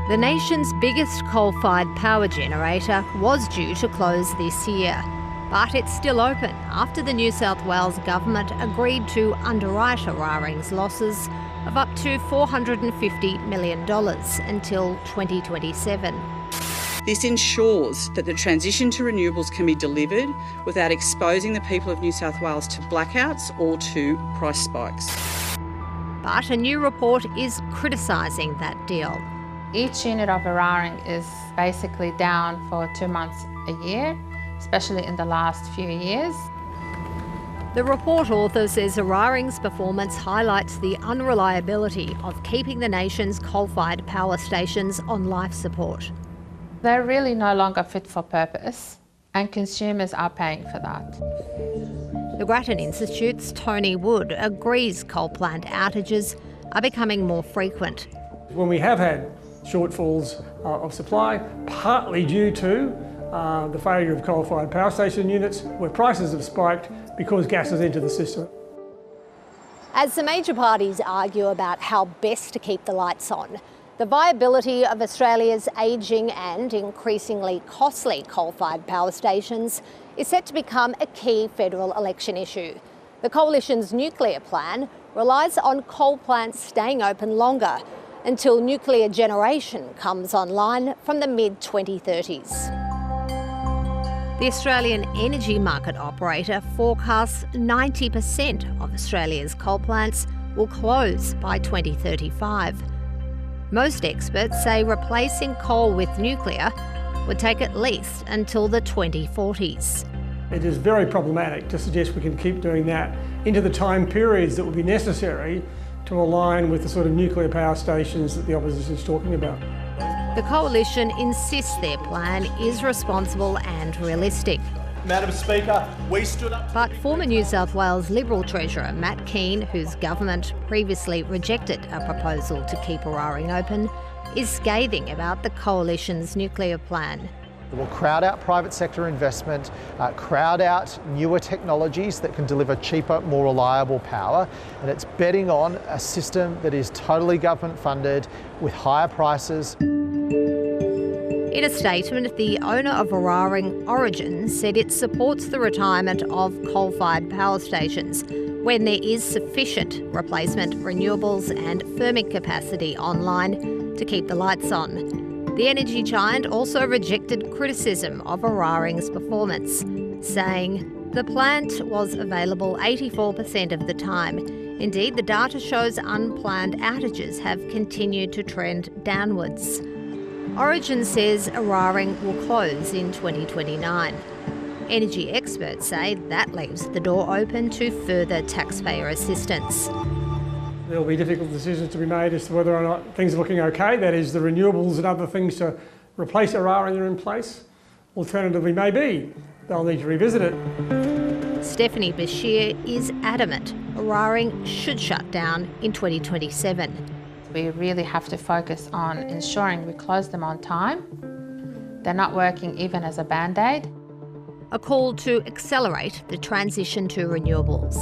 The nation's biggest coal-fired power generator was due to close this year, but it's still open after the New South Wales government agreed to underwrite Eraring's losses of up to $450 million until 2027. This ensures that the transition to renewables can be delivered without exposing the people of New South Wales to blackouts or to price spikes. But a new report is criticising that deal. Each unit of Eraring is basically down for 2 months a year, especially in the last few years. The report author says Eraring's performance highlights the unreliability of keeping the nation's coal-fired power stations on life support. They're really no longer fit for purpose, and consumers are paying for that. The Grattan Institute's Tony Wood agrees coal plant outages are becoming more frequent. When we have had shortfalls of supply, partly due to the failure of coal-fired power station units, where prices have spiked because gas has entered the system. As the major parties argue about how best to keep the lights on, the viability of Australia's ageing and increasingly costly coal-fired power stations is set to become a key federal election issue. The Coalition's nuclear plan relies on coal plants staying open longer until nuclear generation comes online from the mid-2030s. The Australian energy market operator forecasts 90% of Australia's coal plants will close by 2035. Most experts say replacing coal with nuclear would take at least until the 2040s. It is very problematic to suggest we can keep doing that into the time periods that would be necessary to align with the sort of nuclear power stations that the opposition is talking about. The Coalition insists their plan is responsible and realistic. Madam Speaker, we stood up... But former New South Wales Liberal Treasurer Matt Keane, whose government previously rejected a proposal to keep Eraring open, is scathing about the Coalition's nuclear plan. It will crowd out private sector investment, crowd out newer technologies that can deliver cheaper, more reliable power, and it's betting on a system that is totally government funded with higher prices. In a statement, the owner of Eraring, Origin, said it supports the retirement of coal-fired power stations when there is sufficient replacement renewables and firming capacity online to keep the lights on. The energy giant also rejected criticism of Eraring's performance, saying the plant was available 84% of the time. Indeed, the data shows unplanned outages have continued to trend downwards. Origin says Eraring will close in 2029. Energy experts say that leaves the door open to further taxpayer assistance. There will be difficult decisions to be made as to whether or not things are looking okay, that is the renewables and other things to replace Eraring are in place. Alternatively, maybe they'll need to revisit it. Stephanie Bashir is adamant Eraring should shut down in 2027. We really have to focus on ensuring we close them on time. They're not working even as a band-aid. A call to accelerate the transition to renewables.